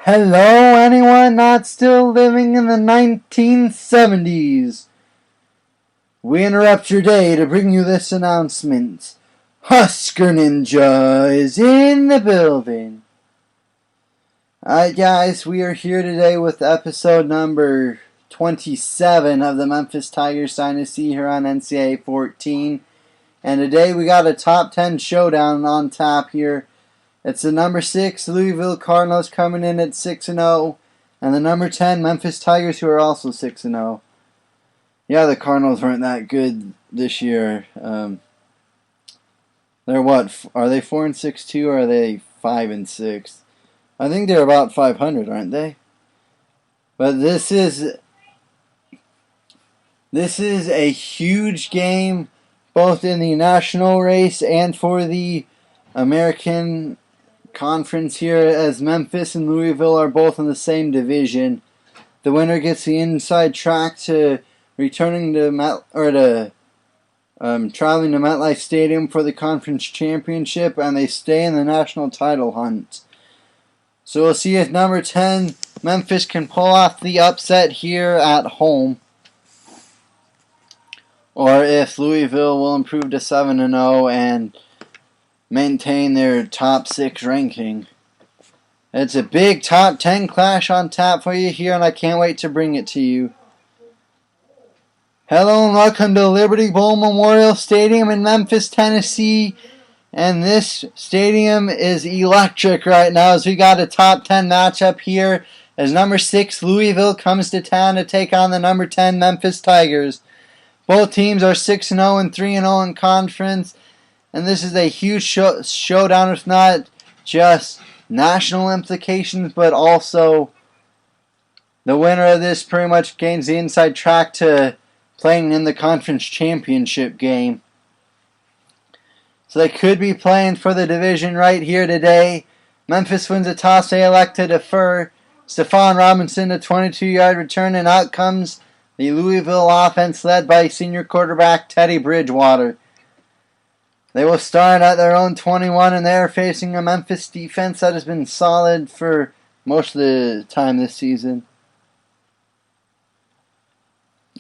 Hello, anyone not still living in the 1970s. We interrupt your day to bring you this announcement. Husker Ninja is in the building. Alright guys, we are here today with episode number 27 of the Memphis Tigers Dynasty here on NCAA 14. And today we got a top 10 showdown on tap here. It's the number 6 Louisville Cardinals coming in at 6-0, and the number 10 Memphis Tigers, who are also 6-0. Yeah, the Cardinals weren't that good this year. They're what? Are they 4-6 too, or are they 5-6? I think they're about 500, aren't they? But this is a huge game, both in the national race and for the American Conference here, as Memphis and Louisville are both in the same division. The winner gets the inside track to returning to traveling to MetLife Stadium for the conference championship, and they stay in the national title hunt. So we'll see if number 10 Memphis can pull off the upset here at home, or if Louisville will improve to 7-0 and maintain their top 6 ranking. It's a big top 10 clash on tap for you here, and I can't wait to bring it to you. Hello and welcome to Liberty Bowl Memorial Stadium in Memphis, Tennessee. And this stadium is electric right now as we got a top 10 matchup here as number 6 Louisville comes to town to take on the number 10 Memphis Tigers. Both teams are 6-0 and 3-0 in conference. And this is a huge showdown, if not just national implications, but also the winner of this pretty much gains the inside track to playing in the conference championship game. So they could be playing for the division right here today. Memphis wins a toss. They elect to defer. Stephon Robinson, a 22-yard return, and out comes the Louisville offense led by senior quarterback Teddy Bridgewater. They will start at their own 21, and they are facing a Memphis defense that has been solid for most of the time this season.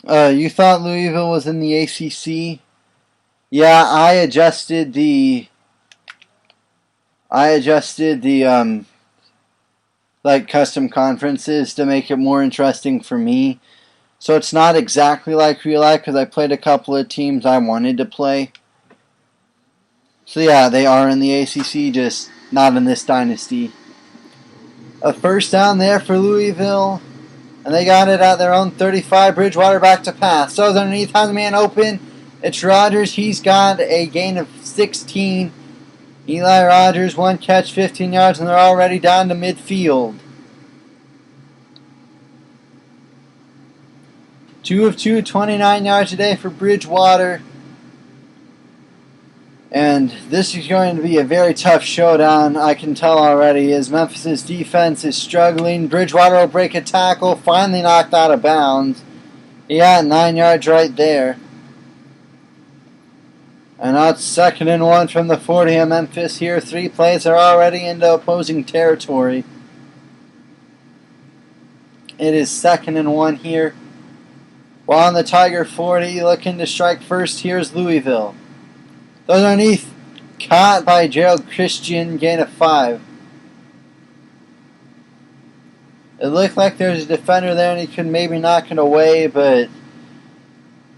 You thought Louisville was in the ACC? Yeah, I adjusted the custom conferences to make it more interesting for me. So it's not exactly like real life because I played a couple of teams I wanted to play. So yeah, they are in the ACC, just not in this dynasty. A first down there for Louisville, and they got it at their own 35. Bridgewater back to pass. So underneath, has a man open. It's Rodgers. He's got a gain of 16. Eli Rodgers, one catch, 15 yards, and they're already down to midfield. 2 of 2, 29 yards a day for Bridgewater. And this is going to be a very tough showdown, I can tell already, as Memphis' defense is struggling. Bridgewater will break a tackle, finally knocked out of bounds. He got 9 yards right there. And now it's 2nd and 1 from the 40 of Memphis here. 3 plays are already into opposing territory. It is 2nd and 1 here. While on the Tiger 40, looking to strike first, here's Louisville. Those underneath, caught by Gerald Christian, gain of 5. It looked like there was a defender there and he could maybe knock it away, but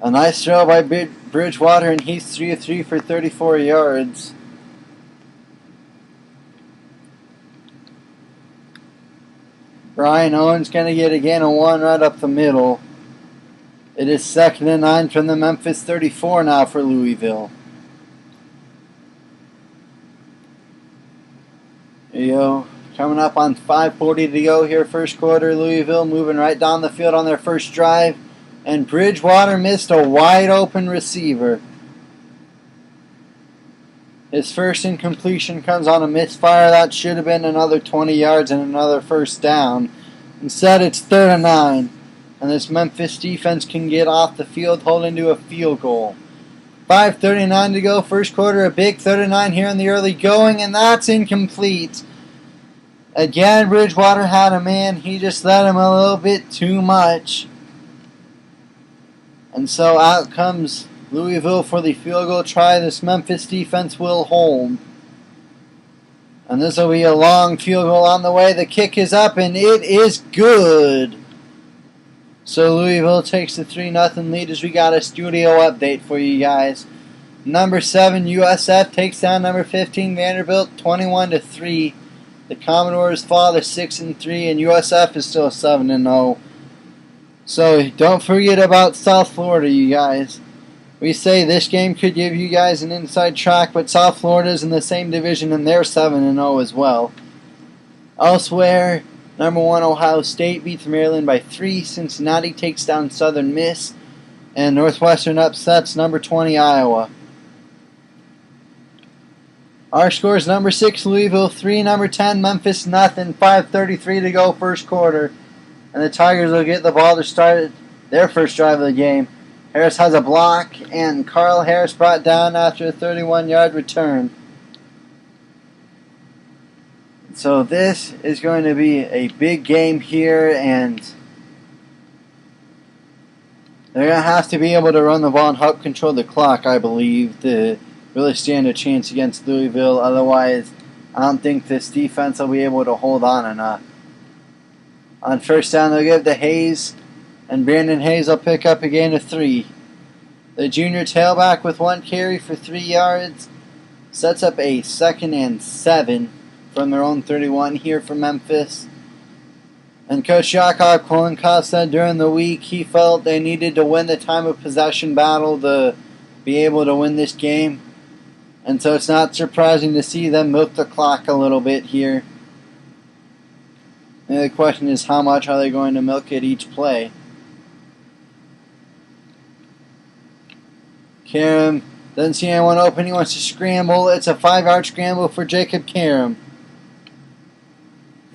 a nice throw by Bridgewater, and he's 3 of 3 for 34 yards. Brian Owens going to get a gain of 1 right up the middle. It is 2nd and 9 from the Memphis 34 now for Louisville. Coming up on 5:40 to go here, first quarter. Louisville moving right down the field on their first drive, and Bridgewater missed a wide open receiver. His first incompletion comes on a misfire. That should have been another 20 yards and another first down. Instead, it's 3rd and 9, and this Memphis defense can get off the field, hold into a field goal. 5:39 to go, first quarter. A big 3rd and 9 here in the early going, and that's incomplete. Again, Bridgewater had a man. He just let him a little bit too much. And so out comes Louisville for the field goal try. This Memphis defense will hold. And this will be a long field goal on the way. The kick is up, and it is good. So Louisville takes the 3-0 lead as we got a studio update for you guys. Number 7 USF takes down number 15 Vanderbilt 21-3. The Commodores fall to 6-3, and USF is still 7-0. So don't forget about South Florida, you guys. We say this game could give you guys an inside track, but South Florida is in the same division, and they're 7-0 as well. Elsewhere, number 1 Ohio State beats Maryland by 3. Cincinnati takes down Southern Miss, and Northwestern upsets number 20 Iowa. Our scores: number 6 Louisville 3, number 10 Memphis nothing. 5:33 to go first quarter, and the Tigers will get the ball to start their first drive of the game. Harris has a block, and Carl Harris brought down after a 31-yard return. So this is going to be a big game here, and they're going to have to be able to run the ball and help control the clock, I believe, to really stand a chance against Louisville. Otherwise, I don't think this defense will be able to hold on enough. On first down, they'll give to Hayes, and Brandon Hayes will pick up a gain of 3. The junior tailback with 1 carry for 3 yards sets up a 2nd and 7 from their own 31 here for Memphis. And Coach Jakob Kolenkov said during the week he felt they needed to win the time of possession battle to be able to win this game. And so it's not surprising to see them milk the clock a little bit here. And the question is, how much are they going to milk it each play? Karam doesn't see anyone open. He wants to scramble. It's a 5-yard scramble for Jacob Karam.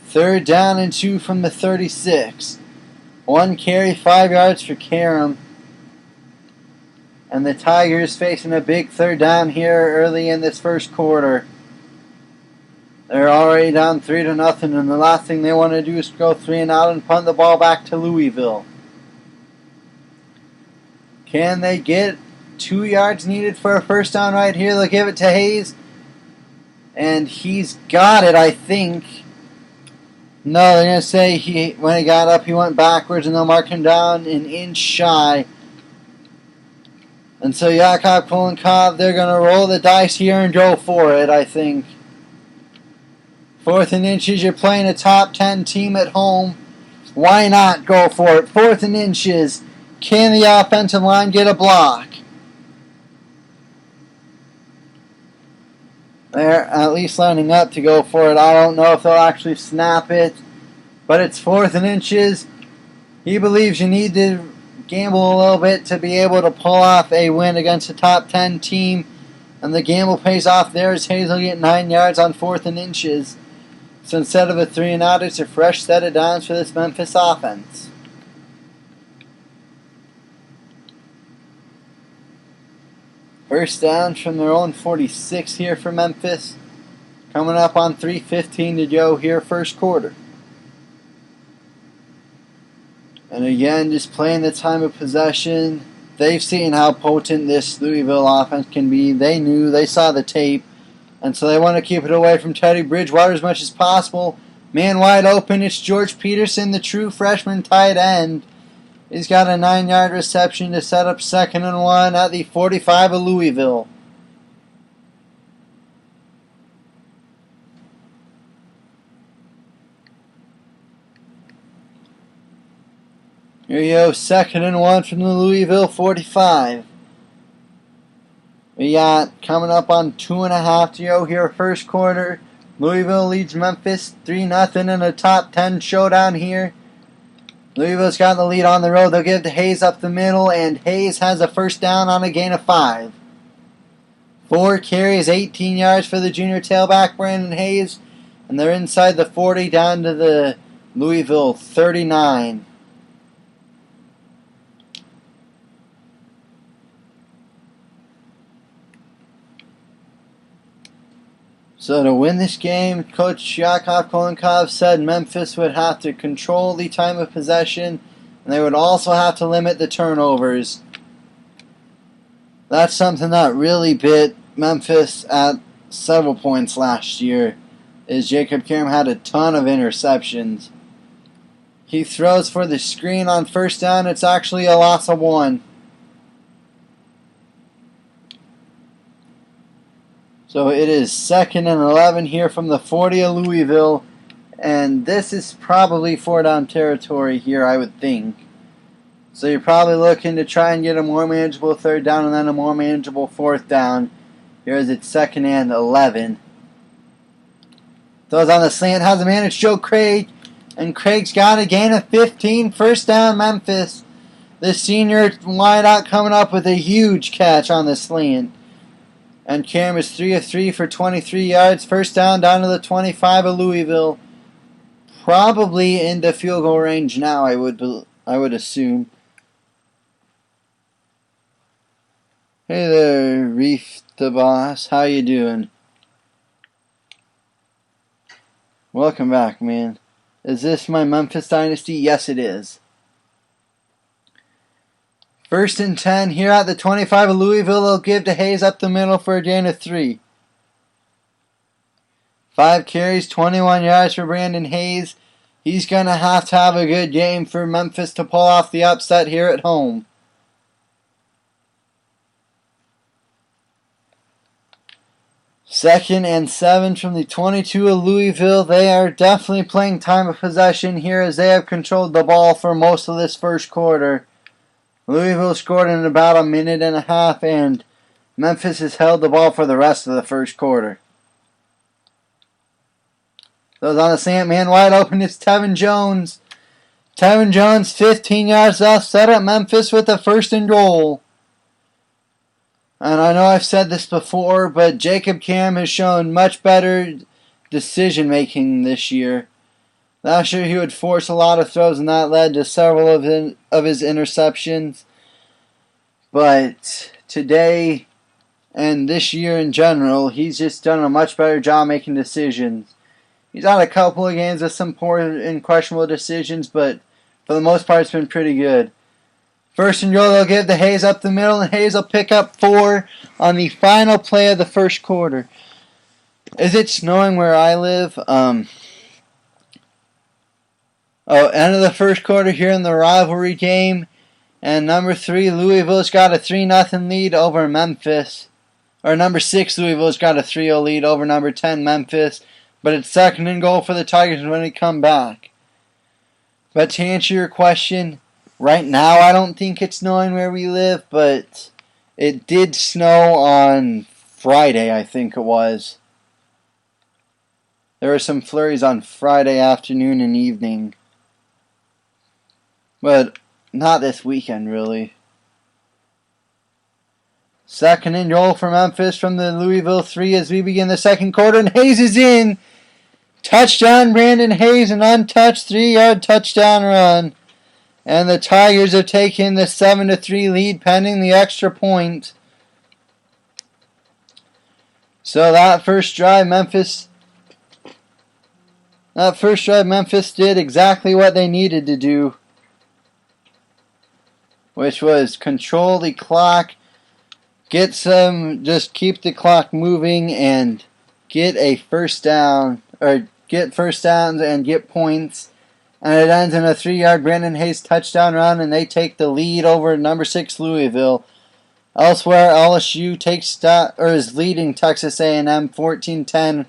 3rd down and 2 from the 36. 1 carry, 5 yards for Karam. And the Tigers facing a big 3rd down here early in this first quarter. They're already down 3-0, and the last thing they want to do is go 3 and out and punt the ball back to Louisville. Can they get 2 yards needed for a first down right here? They'll give it to Hayes, and he's got it, I think. No, they're going to say when he got up, he went backwards, and they'll mark him down an inch shy. And so Jakob Kolenkov, they're going to roll the dice here and go for it, I think. 4th and inches, you're playing a top 10 team at home. Why not go for it? 4th and inches. Can the offensive line get a block? They're at least lining up to go for it. I don't know if they'll actually snap it, but it's 4th and inches. He believes you need to gamble a little bit to be able to pull off a win against a top 10 team, and the gamble pays off there as Hayes will get 9 yards on 4th and inches. So instead of a 3 and out, it's a fresh set of downs for this Memphis offense. First down from their own 46 here for Memphis. Coming up on 3:15 to go here first quarter. And again, just playing the time of possession. They've seen how potent this Louisville offense can be. They saw the tape. And so they want to keep it away from Teddy Bridgewater as much as possible. Man wide open, it's George Peterson, the true freshman tight end. He's got a 9-yard reception to set up 2nd and 1 at the 45 of Louisville. Here you go, 2nd and 1 from the Louisville 45. We got coming up on 2.5 to go here first quarter. Louisville leads Memphis 3-0 in a top 10 showdown here. Louisville's got the lead on the road. They'll give to Hayes up the middle, and Hayes has a first down on a gain of 5. 4 carries, 18 yards for the junior tailback, Brandon Hayes, and they're inside the 40 down to the Louisville 39. So to win this game, Coach Yakov Kolenkov said Memphis would have to control the time of possession, and they would also have to limit the turnovers. That's something that really bit Memphis at several points last year, is Jacob Karam had a ton of interceptions. He throws for the screen on first down. It's actually a loss of 1. So it is 2nd and 11 here from the 40 of Louisville. And this is probably 4-down territory here, I would think. So you're probably looking to try and get a more manageable 3rd down and then a more manageable 4th down. Here is it 2nd and 11. Throws on the slant, has a man, it's Joe Craig. And Craig's got a gain of 15. 1st down, Memphis. The senior wideout coming up with a huge catch on the slant. And Karam is 3 of 3 for 23 yards. 1st down to the 25 of Louisville. Probably into field goal range now, I would assume. Hey there, Reef the Boss. How you doing? Welcome back, man. Is this my Memphis Dynasty? Yes, it is. 1st and 10 here at the 25 of Louisville. They'll give to Hayes up the middle for a gain of 3. 5 carries, 21 yards for Brandon Hayes. He's going to have a good game for Memphis to pull off the upset here at home. 2nd and 7 from the 22 of Louisville. They are definitely playing time of possession here as they have controlled the ball for most of this first quarter. Louisville scored in about a minute and a half, and Memphis has held the ball for the rest of the first quarter. Those on the slant, man wide open, it's Tevin Jones. Tevin Jones, 15 yards left, set up Memphis with a 1st and goal. And I know I've said this before, but Jacob Karam has shown much better decision making this year. Last year he would force a lot of throws, and that led to several of his interceptions. But today, and this year in general, he's just done a much better job making decisions. He's had a couple of games with some poor and questionable decisions, but for the most part it's been pretty good. 1st and goal, they'll give to Hayes up the middle, and Hayes will pick up 4 on the final play of the first quarter. Is it snowing where I live? End of the first quarter here in the rivalry game. And number 3, Louisville's got a 3-0 lead over Memphis. Or number 6, Louisville's got a 3-0 lead over number 10, Memphis. But it's 2nd and goal for the Tigers when they come back. But to answer your question, right now I don't think it's snowing where we live, but it did snow on Friday, I think it was. There were some flurries on Friday afternoon and evening. But not this weekend, really. 2nd and goal for Memphis from the Louisville 3 as we begin the second quarter, and Hayes is in. Touchdown, Brandon Hayes, an untouched 3-yard touchdown run. And the Tigers have taken the 7-3 lead pending the extra point. So that first drive, Memphis did exactly what they needed to do, which was control the clock, just keep the clock moving and get a first down, or get first downs and get points. And it ends in a 3-yard Brandon Hayes touchdown run, and they take the lead over number 6 Louisville. Elsewhere, LSU is leading Texas A&M 14-10.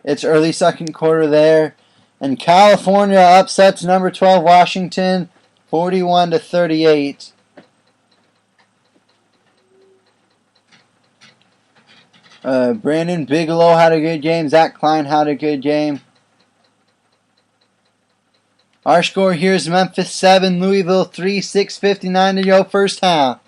It's early second quarter there. And California upsets number 12 Washington 41-38. Brandon Bigelow had a good game. Zach Klein had a good game. Our score here is Memphis 7, Louisville 3, 6:59 to go first half.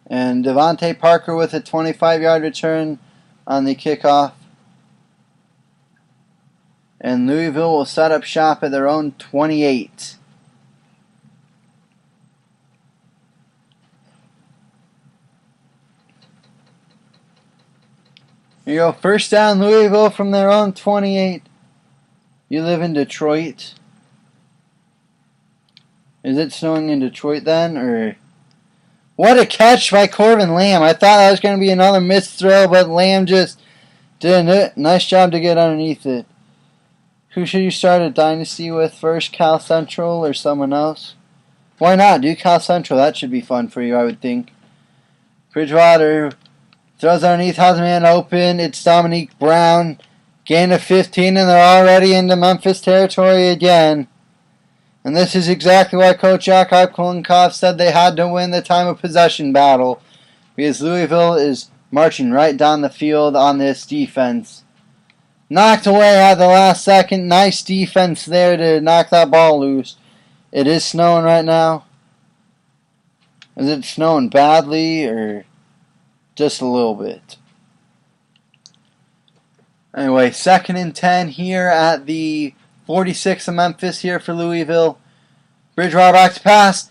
And Devontae Parker with a 25-yard return on the kickoff. And Louisville will set up shop at their own 28. Here you go. First down, Louisville from their own 28. You live in Detroit. Is it snowing in Detroit then? Or what a catch by Corbin Lamb. I thought that was going to be another missed throw, but Lamb just did a nice job to get underneath it. Who should you start a Dynasty with first? Cal Central or someone else? Why not? Do Cal Central. That should be fun for you, I would think. Bridgewater throws underneath, has a man open. It's Dominique Brown. Gain of 15, and they're already into Memphis territory again. And this is exactly why Coach Jakob Kulinkoff said they had to win the time of possession battle, because Louisville is marching right down the field on this defense. Knocked away at the last second. Nice defense there to knock that ball loose. It is snowing right now. Is it snowing badly or just a little bit? Anyway, 2nd and 10 here at the 46 of Memphis here for Louisville. Bridgewater back to pass.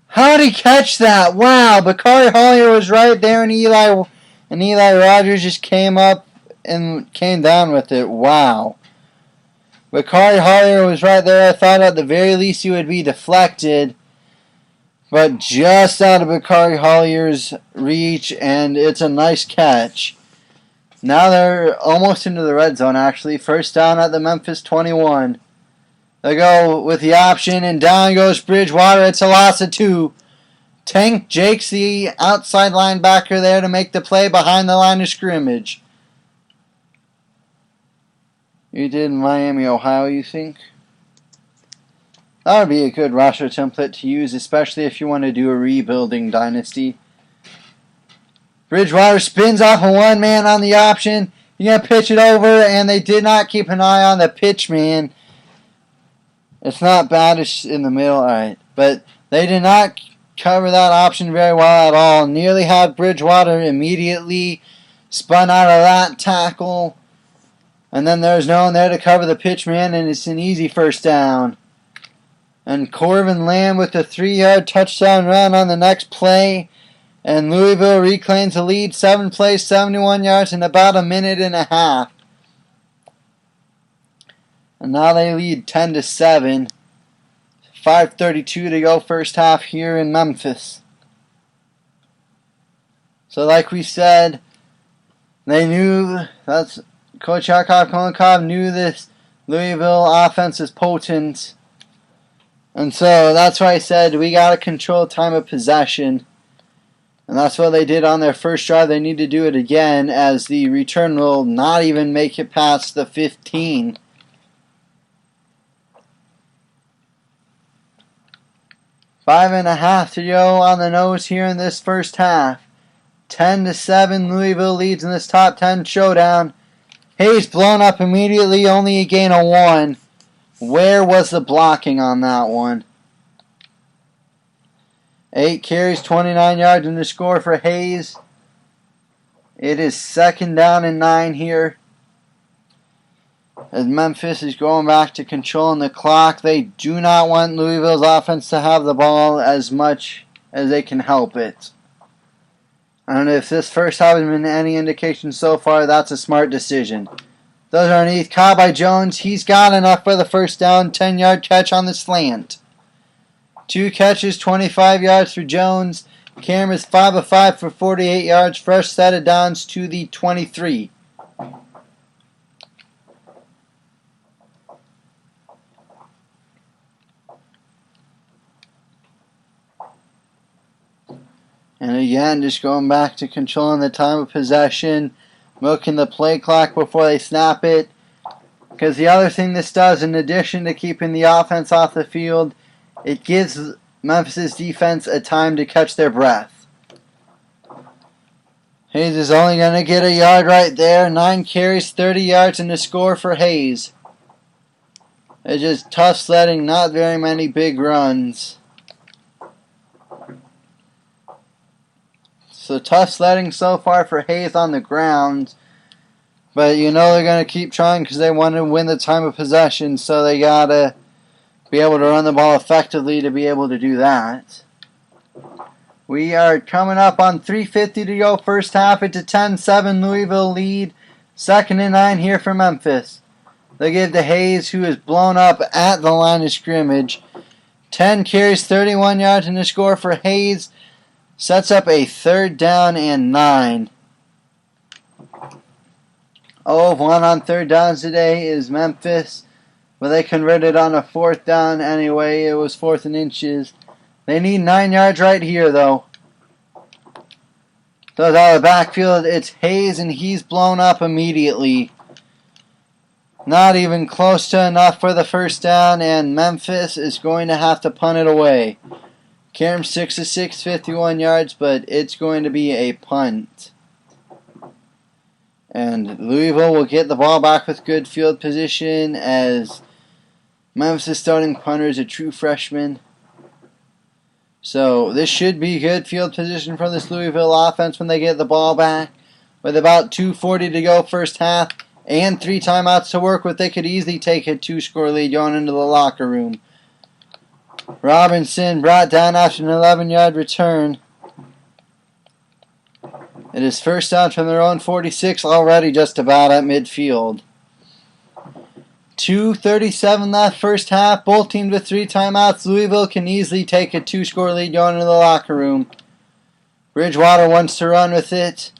How did he catch that? Wow, Bakari Hollier was right there, and Eli Rogers just came up and came down with it. Wow. Bakari Hollier was right there. I thought at the very least he would be deflected, but just out of Bakari Hollier's reach, and it's a nice catch. Now they're almost into the red zone, actually. First down at the Memphis 21. They go with the option, and down goes Bridgewater. It's a loss of 2. Tank Jake's the outside linebacker there to make the play behind the line of scrimmage. You did Miami, Ohio, you think? That would be a good roster template to use, especially if you want to do a rebuilding dynasty. Bridgewater spins off of one man on the option. You're going to pitch it over, and they did not keep an eye on the pitch man. It's not bad, it's in the middle, alright. But they did not cover that option very well at all. Nearly had Bridgewater immediately spun out of that tackle. And then there's no one there to cover the pitch man, and it's an easy first down. And Corbin Lamb with a 3-yard touchdown run on the next play. And Louisville reclaims the lead. 7 plays, 71 yards in about a minute and a half. And now they lead 10-7. 5:32 to go first half here in Memphis. So like we said, they knew, Coach Jakob Kulinkoff knew this Louisville offense is potent. And so that's why I said we got to control time of possession. And that's what they did on their first drive. They need to do it again, as the return will not even make it past the 15. Five and a half to go on the nose here in this first half. 10-7, Louisville leads in this top 10 showdown. Hayes blown up immediately, only a gain of 1. Where was the blocking on that one? 8 carries, 29 yards in the score for Hayes. It is 2nd down and 9 here, as Memphis is going back to controlling the clock. They do not want Louisville's offense to have the ball as much as they can help it. I don't know if this first half has been any indication so far. That's a smart decision. Those are underneath. Caught by Jones. He's got enough for the first down. 10-yard catch on the slant. 2 catches, 25 yards for Jones. Cam is 5 of 5 for 48 yards. Fresh set of downs to the 23. And again, just going back to controlling the time of possession, milking the play clock before they snap it. Because the other thing this does, in addition to keeping the offense off the field, it gives Memphis' defense a time to catch their breath. Hayes is only going to get a yard right there. 9 carries, 30 yards in the score for Hayes. It's just tough sledding, not very many big runs. So tough sledding so far for Hayes on the ground. But you know they're going to keep trying because they want to win the time of possession. So they got to be able to run the ball effectively to be able to do that. We are coming up on 3:50 to go first half. It's a 10-7 Louisville lead. 2nd and 9 here for Memphis. They give to Hayes, who is blown up at the line of scrimmage. 10 carries, 31 yards, and the score for Hayes sets up a 3rd down and 9. 0 of 1 on 3rd downs today is Memphis, but they converted on a 4th down anyway. It was 4th and inches. They need 9 yards right here, though. Throws out of the backfield. It's Hayes, and he's blown up immediately. Not even close to enough for the 1st down, and Memphis is going to have to punt it away. Karam 6 of 6, 51 yards, but it's going to be a punt. And Louisville will get the ball back with good field position, as Memphis' starting punter is a true freshman. So this should be good field position for this Louisville offense when they get the ball back. With about 2:40 to go 1st half and 3 timeouts to work with, they could easily take a 2-score lead going into the locker room. Robinson brought down after an 11-yard return. It is 1st down from their own 46, already just about at midfield. 2:37 left 1st half. Both teams with 3 timeouts. Louisville can easily take a 2-score lead going into the locker room. Bridgewater wants to run with it.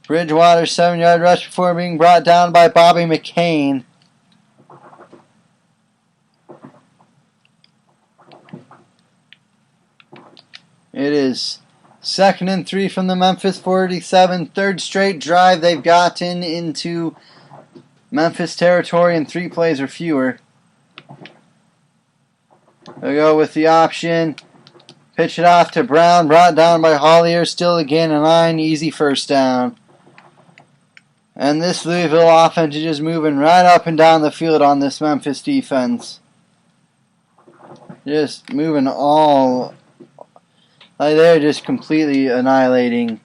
Bridgewater 7-yard rush before being brought down by Bobby McCain. It is 2nd and 3 from the Memphis 47. 3rd straight drive they've gotten into Memphis territory in 3 plays or fewer. They'll go with the option. Pitch it off to Brown. Brought down by Hollier. Still again a 9. Easy 1st down. And this Louisville offense is just moving right up and down the field on this Memphis defense. Just moving all... Like they're just completely annihilating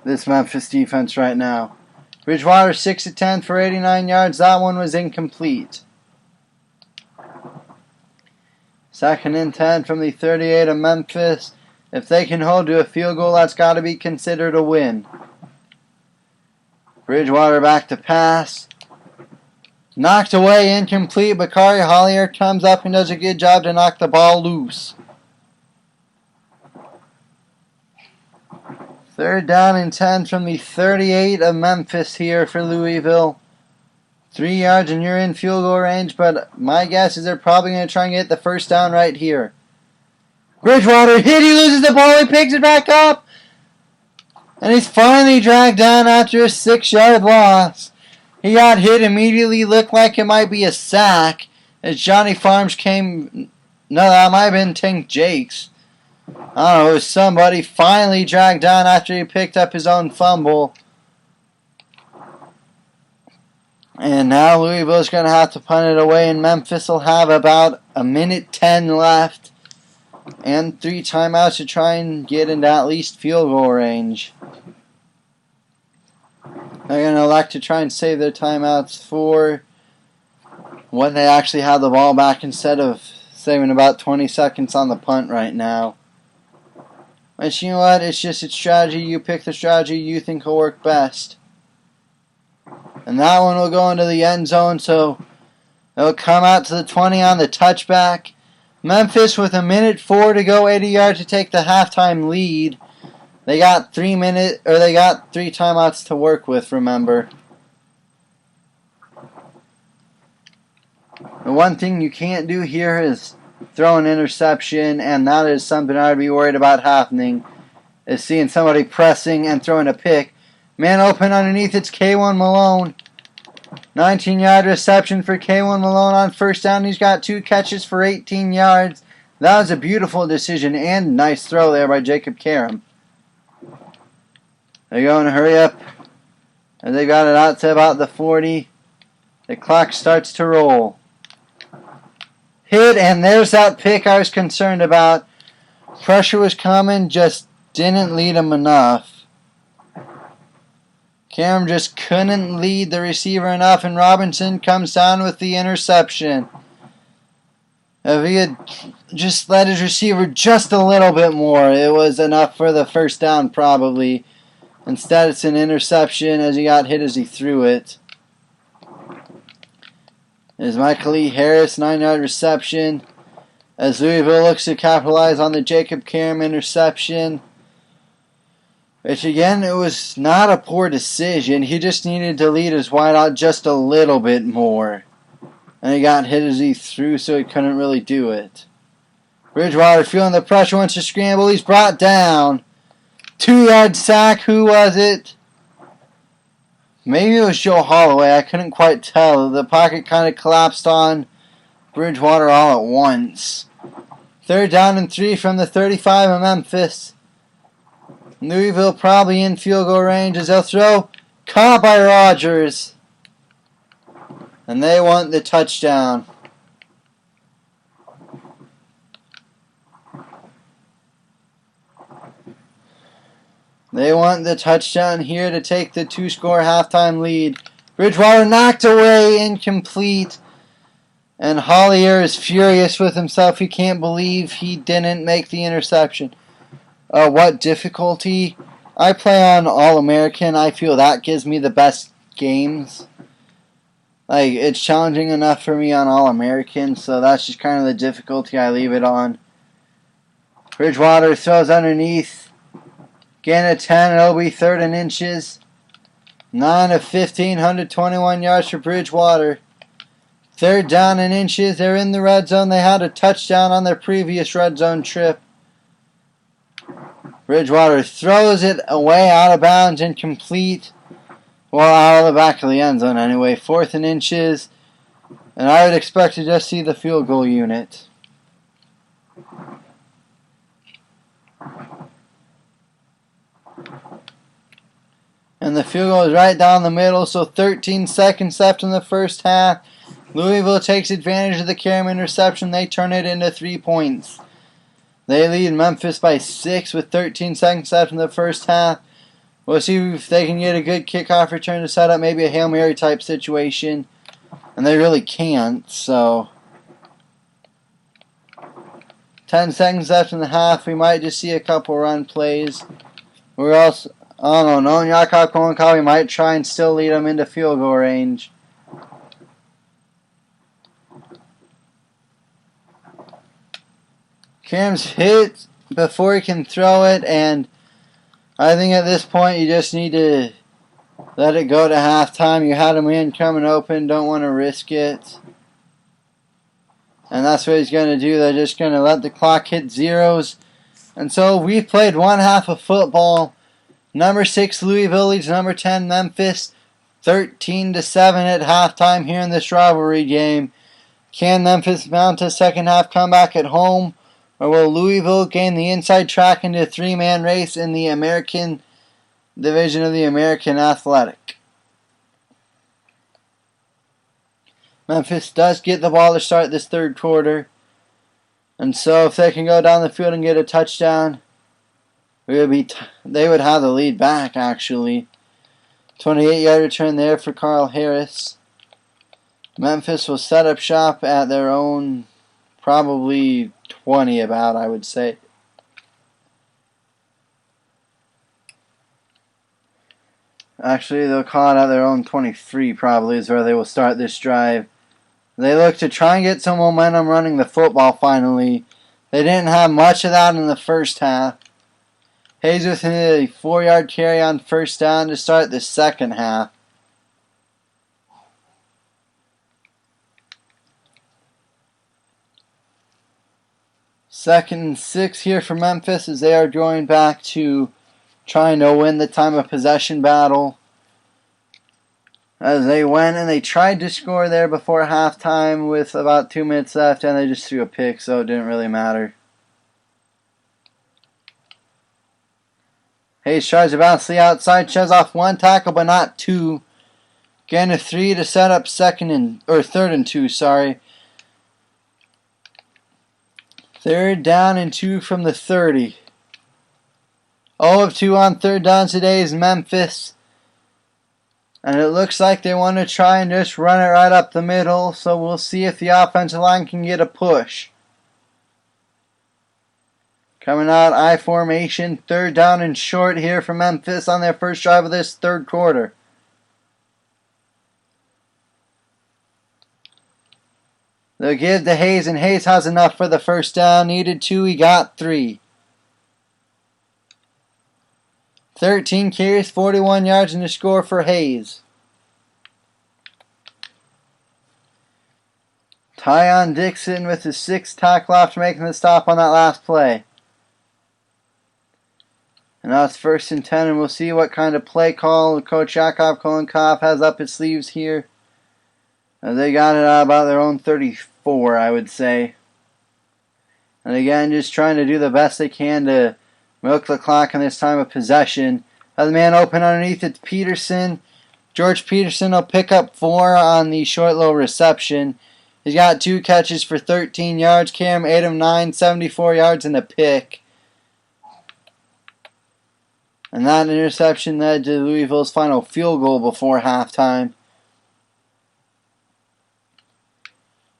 this Memphis defense right now. Bridgewater 6 of 10 for 89 yards. That one was incomplete. 2nd and 10 from the 38 of Memphis. If they can hold to a field goal, that's got to be considered a win. Bridgewater back to pass. Knocked away, incomplete. Bakari Hollier comes up and does a good job to knock the ball loose. 3rd down and 10 from the 38 of Memphis here for Louisville. 3 yards and you're in field goal range, but my guess is they're probably going to try and get the 1st down right here. Bridgewater hit, he loses the ball, he picks it back up. And he's finally dragged down after a 6-yard loss. He got hit immediately, looked like it might be a sack, as Johnny Farms came... No, that might have been Tank Jakes. I don't know, it was somebody finally dragged down after he picked up his own fumble. And now Louisville's going to have to punt it away, and Memphis will have about 1:10 left and 3 timeouts to try and get into at least field goal range. They're going to elect to try and save their timeouts for when they actually have the ball back instead of saving about 20 seconds on the punt right now. But you know what? It's just a strategy. You pick the strategy you think will work best. And that one will go into the end zone, so it'll come out to the 20 on the touchback. Memphis with 1:04 to go, 80 yards to take the halftime lead. They got 3 timeouts to work with, remember. The one thing you can't do here is throw an interception, and that is something I would be worried about happening, is seeing somebody pressing and throwing a pick. Man open underneath, it's K1 Malone. 19-yard reception for K1 Malone on 1st down. He's got 2 catches for 18 yards. That was a beautiful decision and nice throw there by Jacob Karam. They're going to hurry up, and they got it out to about the 40. The clock starts to roll. Hit, and there's that pick I was concerned about. Pressure was coming, just didn't lead him enough. Karam just couldn't lead the receiver enough, and Robinson comes down with the interception. If he had just led his receiver just a little bit more, it was enough for the 1st down probably. Instead, it's an interception as he got hit as he threw it. There's Michael E. Harris, 9-yard reception. As Louisville looks to capitalize on the Jacob Karam interception. Which again, it was not a poor decision. He just needed to lead his wideout just a little bit more. And he got hit as he threw, so he couldn't really do it. Bridgewater feeling the pressure, wants to scramble. He's brought down. 2-yard sack. Who was it? Maybe it was Joe Holloway. I couldn't quite tell. The pocket kind of collapsed on Bridgewater all at once. 3rd down and 3 from the 35 of Memphis. Louisville probably in field goal range as they'll throw. Caught by Rogers. And they want the touchdown. They want the touchdown here to take the 2-score halftime lead. Bridgewater knocked away, incomplete. And Hollier is furious with himself. He can't believe he didn't make the interception. What difficulty? I play on All-American. I feel that gives me the best games. Like, it's challenging enough for me on All-American, so that's just kind of the difficulty I leave it on. Bridgewater throws underneath. Gain of 10, and it'll be 3rd and inches. 9 of 15, 121 yards for Bridgewater. 3rd down and inches. They're in the red zone. They had a touchdown on their previous red zone trip. Bridgewater throws it away out of bounds, incomplete. Well, out of the back of the end zone anyway. 4th and inches. And I would expect to just see the field goal unit. And the field goal is right down the middle, so 13 seconds left in the first half. Louisville takes advantage of the Karam interception. They turn it into 3 points. They lead Memphis by 6 with 13 seconds left in the first half. We'll see if they can get a good kickoff return to set up maybe a Hail Mary type situation. And they really can't, so 10 seconds left in the half. We might just see a couple run plays. We're also, I don't know, knowing Jakob Kolenkow, we might try and still lead them into field goal range. Karam's hit before he can throw it, and I think at this point you just need to let it go to halftime. You had him in, coming open, don't want to risk it. And that's what he's going to do. They're just going to let the clock hit zeros. And so we've played one half of football. Number 6 Louisville leads number 10 Memphis 13-7 at halftime here in this rivalry game. Can Memphis mount a second half comeback at home? Or will Louisville gain the inside track into a 3-man race in the American division of the American Athletic? Memphis does get the ball to start this third quarter. And so if they can go down the field and get a touchdown, they would have the lead back, actually. 28-yard return there for Carl Harris. Memphis will set up shop at their own, probably 20 about, I would say. Actually, they'll call it at their own 23 probably is where they will start this drive. They look to try and get some momentum running the football finally. They didn't have much of that in the first half. Hayes with a 4-yard carry on first down to start the second half. Second and 6 here for Memphis as they are going back to trying to win the time of possession battle. As they went and they tried to score there before halftime with about 2 minutes left, and they just threw a pick, so it didn't really matter. Hayes tries to bounce the outside, shoves off 1 tackle, but not 2. Gain of 3 to set up third and 2, sorry. 3rd down and 2 from the 30. 0 of 2 on 3rd down today is Memphis. And it looks like they want to try and just run it right up the middle. So we'll see if the offensive line can get a push. Coming out I formation, 3rd down and short here for Memphis on their first drive of this 3rd quarter. They'll give to Hayes, and Hayes has enough for the 1st down. Needed 2, he got 3. 13 carries, 41 yards in the score for Hayes. Tyon Dixon with his 6th tackle after making the stop on that last play. And now it's 1st and 10, and we'll see what kind of play call Coach Yakov Kolenkov has up his sleeves here. They got it out about their own 34, I would say. And again, just trying to do the best they can to milk the clock in this time of possession. Has the man open underneath it, Peterson. George Peterson will pick up 4 on the short little reception. He's got 2 catches for 13 yards. Cam 8 of 9, 74 yards and a pick. And that interception led to Louisville's final field goal before halftime.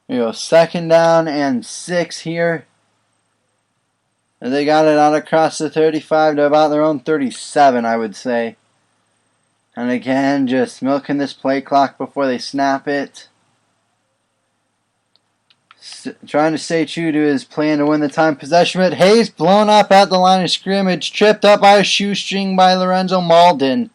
We go 2nd down and 6 here. And they got it out across the 35 to about their own 37, I would say. And again, just milking this play clock before they snap it. Trying to stay true to his plan to win the time possession. But Hayes blown up at the line of scrimmage. Tripped up by a shoestring by Lorenzo Malden.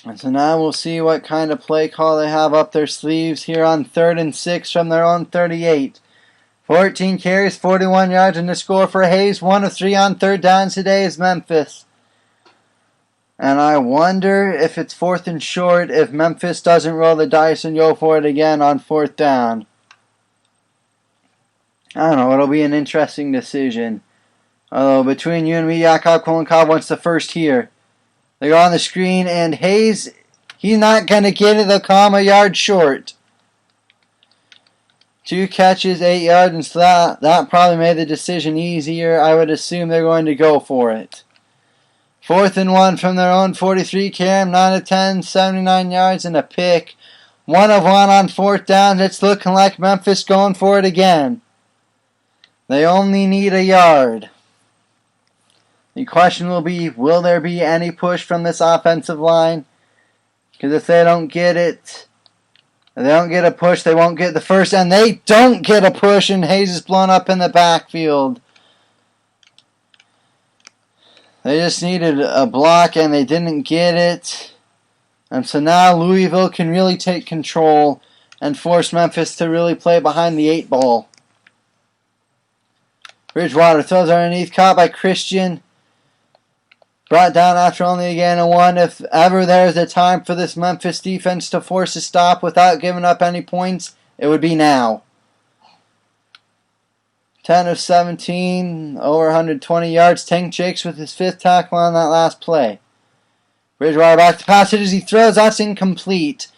And so now we'll see what kind of play call they have up their sleeves here on 3rd and 6 from their own 38. 14 carries, 41 yards in the score for Hayes. 1 of 3 on 3rd downs today is Memphis. And I wonder if it's 4th and short if Memphis doesn't roll the dice and go for it again on 4th down. I don't know. It'll be an interesting decision. Although between you and me, Yakov Kolenkov wants the first here. They go on the screen, and Hayes, he's not going to get it. They'll call him a yard short. 2 catches, 8 yards, and so that probably made the decision easier. I would assume they're going to go for it. 4th and 1 from their own 43. Cam, 9 of 10, 79 yards, and a pick. 1 of 1 on 4th down. It's looking like Memphis going for it again. They only need a yard. The question will be, will there be any push from this offensive line? Because if they don't get it, if they don't get a push, they won't get the first, and they don't get a push, and Hayes is blown up in the backfield. They just needed a block, and they didn't get it. And so now Louisville can really take control and force Memphis to really play behind the 8 ball. Bridgewater throws underneath, caught by Christian. Brought down after only again a 1. If ever there's a time for this Memphis defense to force a stop without giving up any points, it would be now. 10 of 17, over 120 yards. Tank Jakes with his 5th tackle on that last play. Bridgewater back to pass it as he throws. That's incomplete.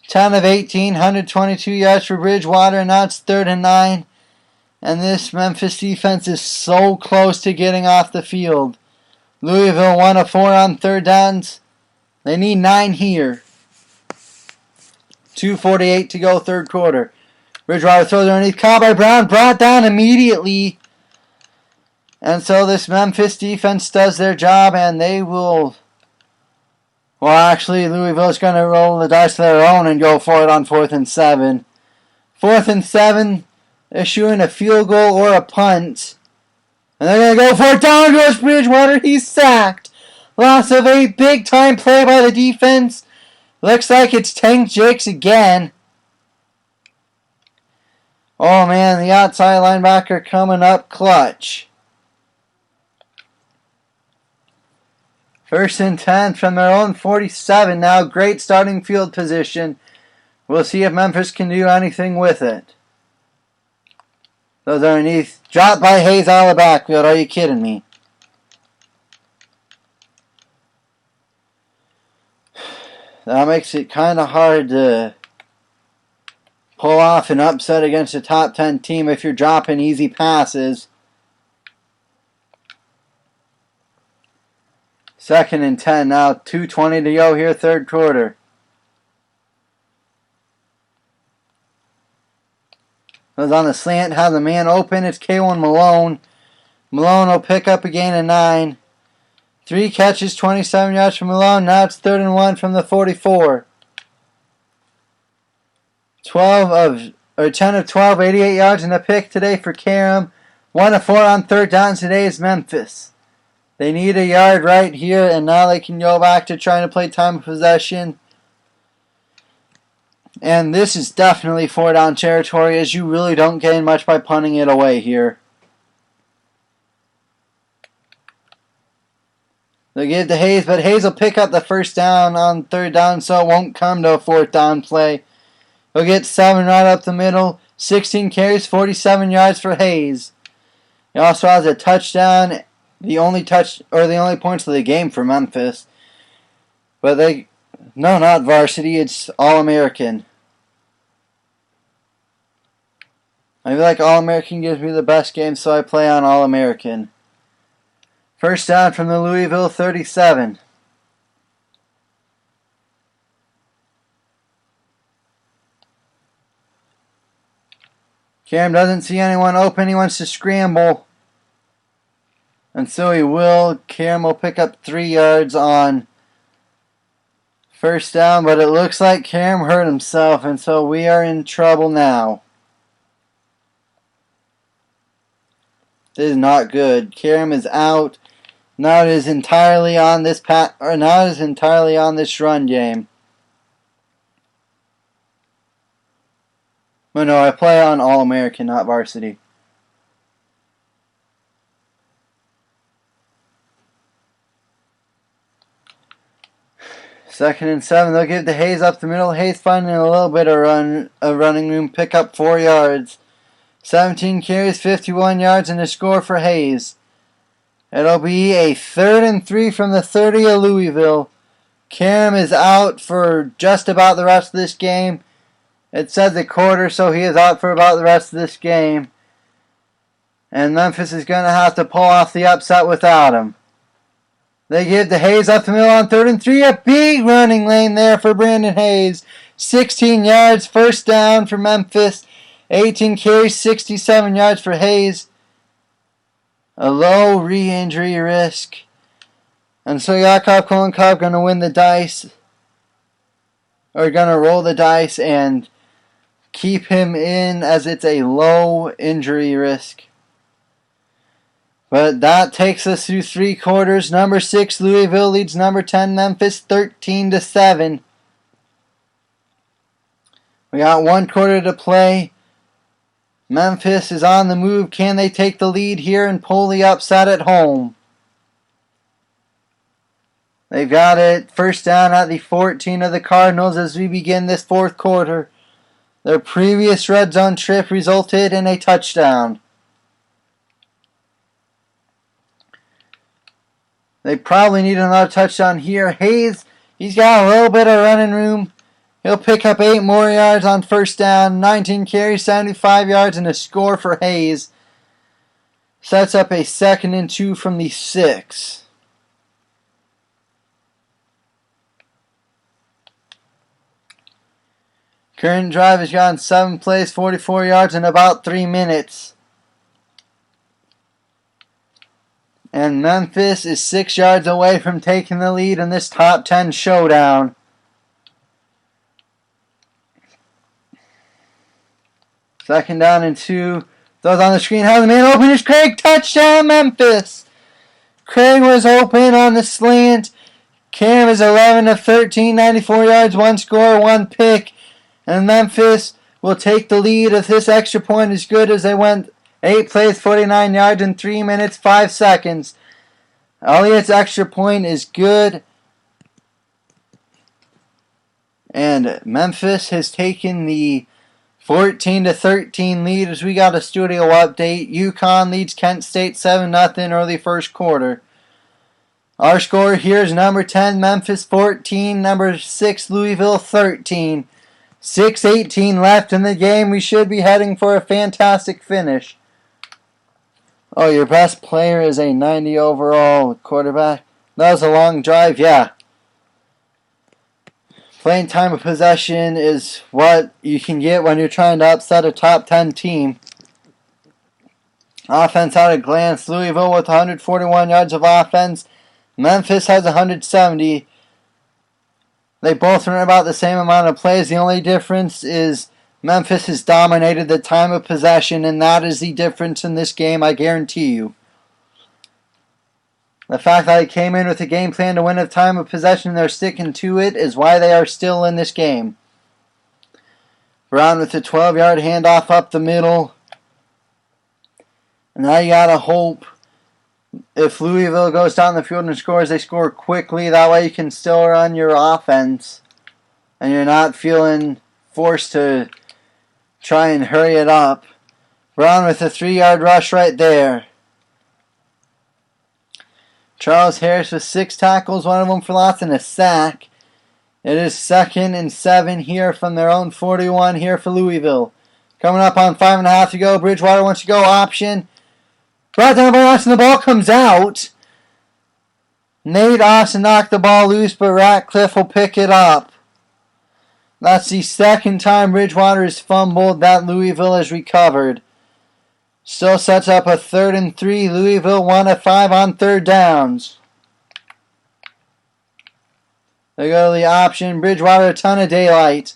10 of 18, 122 yards for Bridgewater, and now it's 3rd and 9. And this Memphis defense is so close to getting off the field. Louisville 1 of 4 on 3rd downs. They need 9 here. 2:48 to go, 3rd quarter. Bridgewater throws underneath, caught by Brown, brought down immediately. And so this Memphis defense does their job, and they will... Well, actually, Louisville's going to roll the dice of their own and go for it on 4th and 7. 4th and 7, issuing a field goal or a punt. And they're going to go for it. Down goes Bridgewater. He's sacked. Loss of 8. Big time play by the defense. Looks like it's Tank Jakes again. Oh man, the outside linebacker coming up clutch. 1st and 10 from their own 47 now. Great starting field position. We'll see if Memphis can do anything with it. Those underneath. Dropped by Hayes out of the backfield. Are you kidding me? That makes it kind of hard to pull off an upset against a top 10 team if you're dropping easy passes. 2nd and 10 now. 2:20 to go here, 3rd quarter. Goes on the slant, has the man open. It's K1 Malone. Malone will pick up a gain of 9. 3 catches, 27 yards from Malone. Now it's 3rd and 1 from the 44. 10 of 12, 88 yards in the pick today for Karam. 1 of 4 on 3rd down today is Memphis. They need a yard right here, and now they can go back to trying to play time of possession. And this is definitely 4 down territory, as you really don't gain much by punting it away here. They give to Hayes, but Hayes will pick up the 1st down on 3rd down, so it won't come to a 4th down play. He'll get 7 right up the middle. 16 carries, 47 yards for Hayes. He also has a touchdown, the only points of the game for Memphis. But no, not varsity, it's All-American. I feel like All-American gives me the best game, so I play on All-American. 1st down from the Louisville 37. Cam doesn't see anyone open. He wants to scramble. And so he will. Cam will pick up 3 yards on 1st down, but it looks like Cam hurt himself, and so we are in trouble now. This is not good. Cam is out. Now it is entirely on this run game. But no, I play on All-American, not varsity. Second and 7, they'll give to Hayes up the middle. Hayes finding a little bit of running room, pick up 4 yards. 17 carries, 51 yards, and a score for Hayes. It'll be a 3rd and 3 from the 30 of Louisville. Karam is out for just about the rest of this game. It says a quarter, so he is out for about the rest of this game. And Memphis is going to have to pull off the upset without him. They give to Hayes up the middle on 3rd and 3. A big running lane there for Brandon Hayes. 16 yards, 1st down for Memphis. 18 carries, 67 yards for Hayes. A low re-injury risk. And so Yakov Kolenkov going to win the dice. Or going to roll the dice and keep him in, as it's a low injury risk. But that takes us through 3 quarters. Number 6 Louisville leads number 10 Memphis 13-7. We got 1 quarter to play. Memphis is on the move. Can they take the lead here and pull the upset at home? They've got it 1st down at the 14 of the Cardinals as we begin this 4th quarter. Their previous red zone trip resulted in a touchdown. They probably need another touchdown here. Hayes, he's got a little bit of running room. He'll pick up 8 more yards on 1st down. 19 carries, 75 yards, and a score for Hayes. Sets up a 2nd and 2 from the 6. Current drive has gone 7 plays, 44 yards in about 3 minutes. And Memphis is 6 yards away from taking the lead in this top 10 showdown. Second down and 2. Those on the screen. Has the man open. Is Craig. Touchdown Memphis. Craig was open on the slant. Cam is 11 of 13, 94 yards, 1 score, 1 pick. And Memphis will take the lead if this extra point is good, as they went 8 plays, 49 yards in 3 minutes, 5 seconds. Elliott's extra point is good. And Memphis has taken the 14-13 lead as we got a studio update. UConn leads Kent State 7-0 early 1st quarter. Our score here is number 10 Memphis 14, number 6 Louisville 13. 6:18 left in the game. We should be heading for a fantastic finish. Oh, your best player is a 90 overall quarterback. That was a long drive, yeah. Playing time of possession is what you can get when you're trying to upset a top 10 team. Offense at a glance. Louisville with 141 yards of offense. Memphis has 170. They both run about the same amount of plays. The only difference is Memphis has dominated the time of possession, and that is the difference in this game, I guarantee you. The fact that they came in with a game plan to win a time of possession and they're sticking to it is why they are still in this game. Brown with a 12-yard handoff up the middle. And now you gotta hope if Louisville goes down the field and scores, they score quickly. That way you can still run your offense. And you're not feeling forced to try and hurry it up. Brown with a 3-yard rush right there. Charles Harris with 6 tackles, one of them for loss and a sack. It is 2nd and 7 here from their own 41 here for Louisville. Coming up on 5.5 to go. Bridgewater wants to go option. Brought down by Austin. The ball comes out. Nate Austin knocked the ball loose, but Ratcliffe will pick it up. That's the 2nd time Bridgewater has fumbled that Louisville has recovered. Still sets up a 3rd and 3. Louisville 1 of 5 on 3rd downs. They go to the option. Bridgewater, a ton of daylight.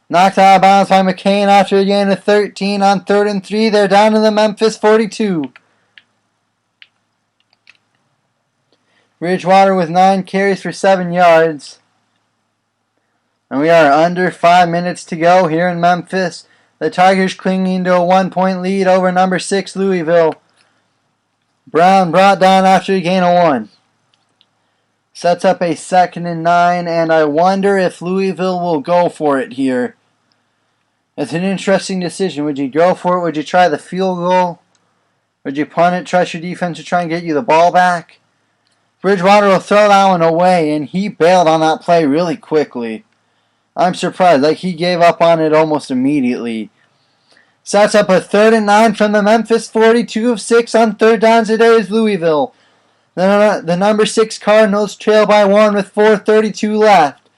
Knocked out of bounds by McCain after a gain of 13 on 3rd and 3. They're down to the Memphis 42. Bridgewater with 9 carries for 7 yards. And we are under 5 minutes to go here in Memphis. The Tigers clinging to a 1-point lead over number 6 Louisville. Brown brought down after a gain of 1. Sets up a 2nd and 9, and I wonder if Louisville will go for it here. It's an interesting decision. Would you go for it? Would you try the field goal? Would you punt it, trust your defense to try and get you the ball back? Bridgewater will throw that one away, and he bailed on that play really quickly. I'm surprised. Like, he gave up on it almost immediately. Sets up a 3rd and 9 from the Memphis 42 of 6 on 3rd downs today is Louisville. The number 6 Cardinals trail by 1 with 4:32 left.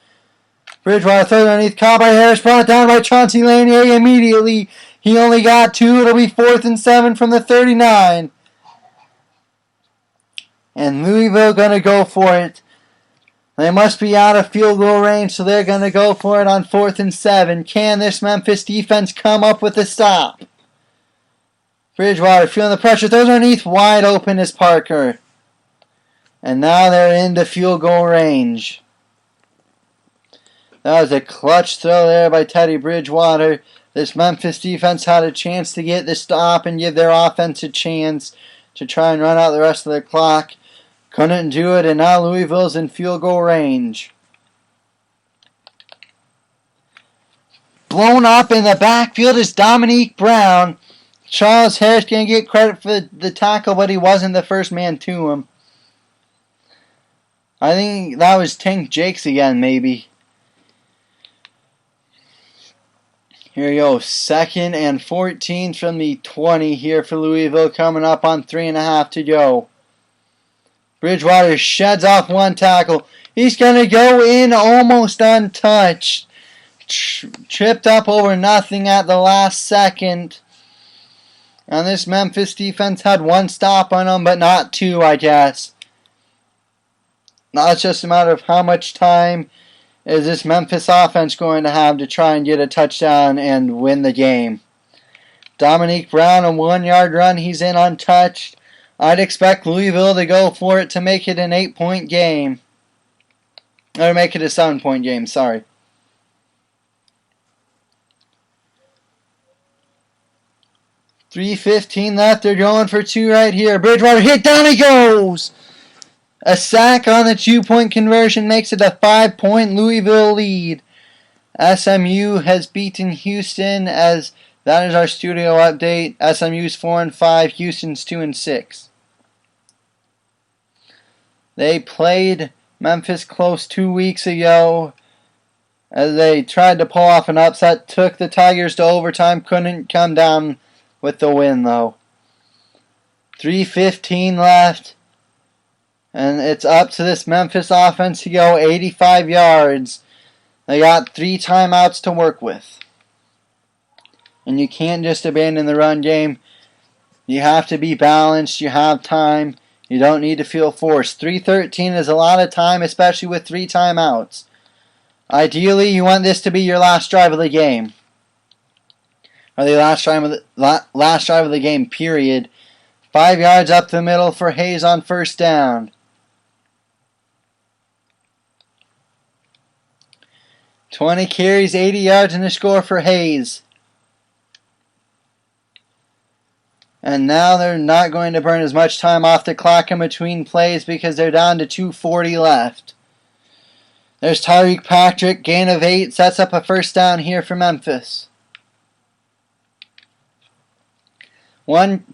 Bridgewater throws underneath, caught by Harris, brought down by Chauncey Lanier immediately. He only got 2. It'll be 4th and 7 from the 39. And Louisville going to go for it. They must be out of field goal range, so they're going to go for it on 4th and 7. Can this Memphis defense come up with a stop? Bridgewater feeling the pressure. Throws underneath, wide open is Parker. And now they're into field goal range. That was a clutch throw there by Teddy Bridgewater. This Memphis defense had a chance to get the stop and give their offense a chance to try and run out the rest of the clock. Couldn't do it, and now Louisville's in field goal range. Blown up in the backfield is Dominique Brown. Charles Harris can get credit for the tackle, but he wasn't the first man to him. I think that was Tank Jakes again, maybe. Here you go. 2nd and 14 from the 20 here for Louisville, coming up on 3.5 to go. Bridgewater sheds off 1 tackle. He's going to go in almost untouched. Tripped up over nothing at the last second. And this Memphis defense had 1 stop on them, but not 2, I guess. Now it's just a matter of how much time is this Memphis offense going to have to try and get a touchdown and win the game. Dominique Brown, a 1-yard run. He's in untouched. I'd expect Louisville to go for it to make it an 8-point game. Or make it a 7-point game, sorry. .3:15 left. They're going for 2 right here. Bridgewater hit. Down he goes. A sack on the 2-point conversion makes it a 5-point Louisville lead. SMU has beaten Houston as that is our studio update. SMU's 4-5. Houston's 2-6. They played Memphis close 2 weeks ago as they tried to pull off an upset. Took the Tigers to overtime. Couldn't come down with the win though. 3:15 left. And it's up to this Memphis offense to go 85 yards. They got 3 timeouts to work with. And you can't just abandon the run game. You have to be balanced. You have time. You don't need to feel forced. 3:13 is a lot of time, especially with 3 timeouts. Ideally, you want this to be your last drive of the game. Or the last drive of the game, period. 5 yards up the middle for Hayes on first down. 20 carries, 80 yards, and a score for Hayes. And now they're not going to burn as much time off the clock in between plays because they're down to 2:40 left. There's Tyreek Patrick, gain of 8, sets up a first down here for Memphis.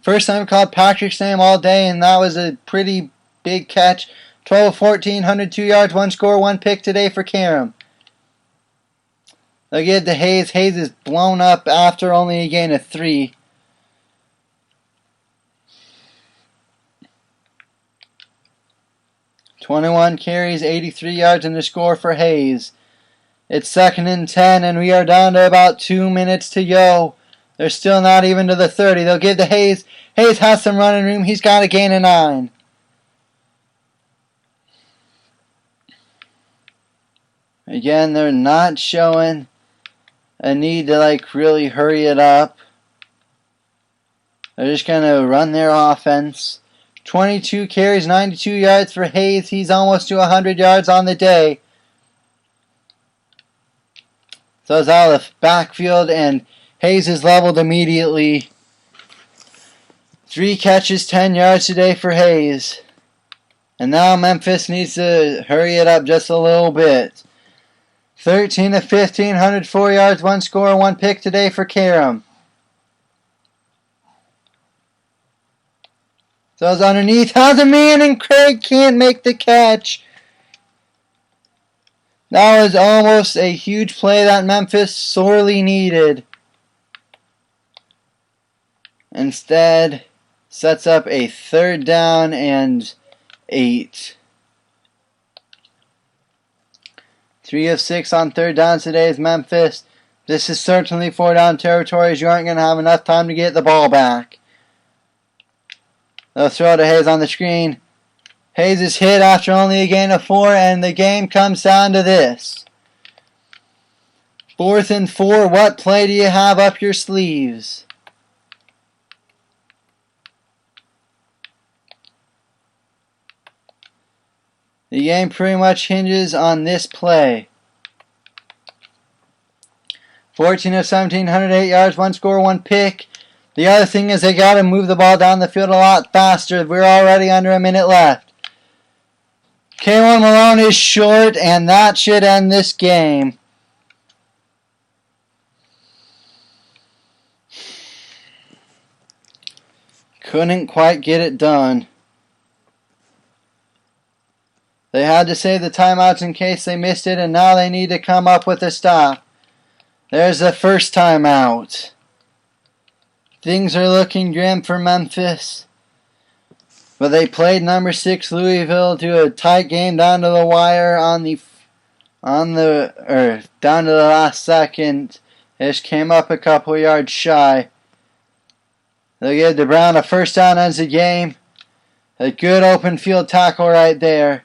First time called Patrick's name all day, and that was a pretty big catch. 12-14, 102 yards, 1 score, 1 pick today for Karam. They'll give to Hayes. Hayes is blown up after only a gain of 3. "21 carries, 83 yards, and a score for Hayes. It's 2nd and 10, and we are down to about 2 minutes to go. They're still not even to the 30. They'll give to Hayes. Hayes has some running room. He's got a gain of 9. Again, they're not showing a need to really hurry it up. They're just going to run their offense. 22 carries, 92 yards for Hayes. He's almost to 100 yards on the day. So it's out of the backfield, and Hayes is leveled immediately. 3 catches, 10 yards today for Hayes. And now Memphis needs to hurry it up just a little bit. 13-15, 104 yards, 1 score, 1 pick today for Karam. So it's underneath, has a man, and Craig can't make the catch. That was almost a huge play that Memphis sorely needed. Instead, sets up a 3rd down and 8. 3 of 6 on 3rd down today is Memphis. This is certainly 4-down territory, as you aren't going to have enough time to get the ball back. They'll throw to Hayes on the screen. Hayes is hit after only a gain of 4, and the game comes down to this. 4th and 4, what play do you have up your sleeves? The game pretty much hinges on this play. 14 of 17, 108 yards, 1 score, 1 pick. The other thing is they got to move the ball down the field a lot faster. We're already under a minute left. Kalen Malone is short, and that should end this game. Couldn't quite get it done. They had to save the timeouts in case they missed it, and now they need to come up with a stop. There's the first timeout. Things are looking grim for Memphis. But they played number 6 Louisville to a tight game down to the wire down to the last second. It just came up a couple yards shy. They'll give to Brown a first down, ends the game. A good open field tackle right there.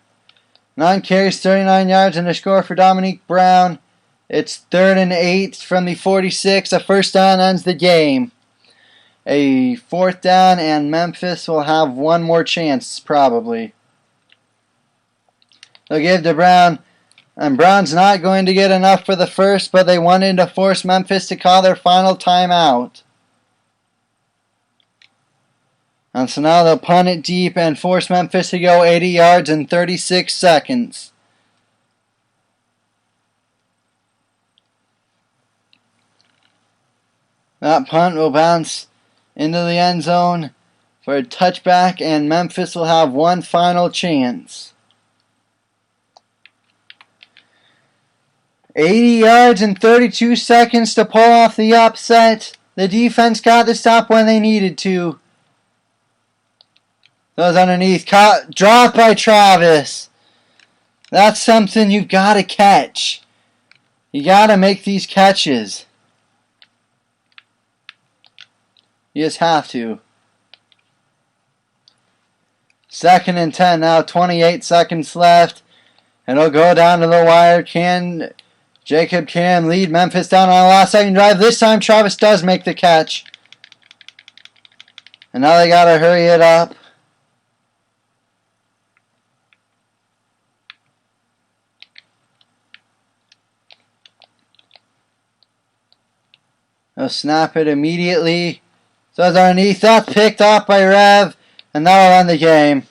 9 carries, 39 yards, and a score for Dominique Brown. It's 3rd and 8 from the 46. A first down ends the game. A 4th down, and Memphis will have one more chance, probably. They'll give to Brown, and Brown's not going to get enough for the first, but they wanted to force Memphis to call their final timeout. And so now they'll punt it deep and force Memphis to go 80 yards in 36 seconds. That punt will bounce into the end zone for a touchback, and Memphis will have one final chance. 80 yards in 32 seconds to pull off the upset. The defense got the stop when they needed to. Those underneath, dropped by Travis. That's something you've got to catch. You gotta make these catches. You just have to. 2nd and 10 now, 28 seconds left. It'll go down to the wire. Jacob can lead Memphis down on a last second drive. This time Travis does make the catch. And now they gotta hurry it up. They'll snap it immediately. So it's underneath. That's picked off by Rev. And that'll end the game.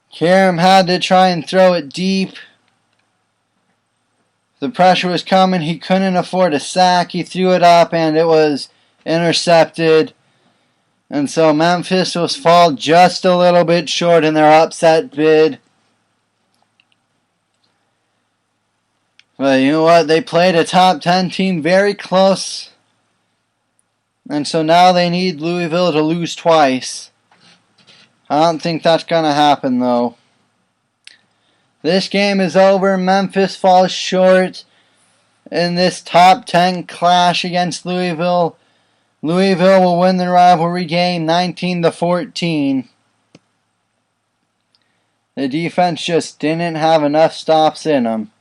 Karam had to try and throw it deep. The pressure was coming. He couldn't afford a sack. He threw it up and it was intercepted. And so Memphis will fall just a little bit short in their upset bid. But you know what? They played a top 10 team very close. And so now they need Louisville to lose twice. I don't think that's going to happen though. This game is over. Memphis falls short in this top 10 clash against Louisville. Louisville will win the rivalry game 19-14. The defense just didn't have enough stops in them.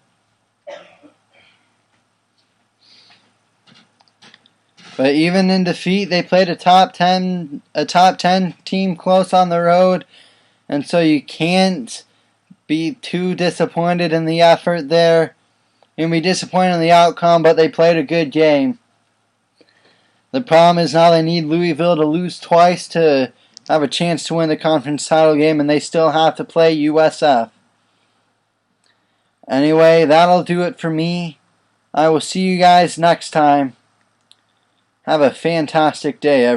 But even in defeat, they played a top 10 team close on the road, and so you can't be too disappointed in the effort there. You can be disappointed in the outcome, but they played a good game. The problem is now they need Louisville to lose twice to have a chance to win the conference title game, and they still have to play USF. Anyway, that'll do it for me. I will see you guys next time. Have a fantastic day, everyone.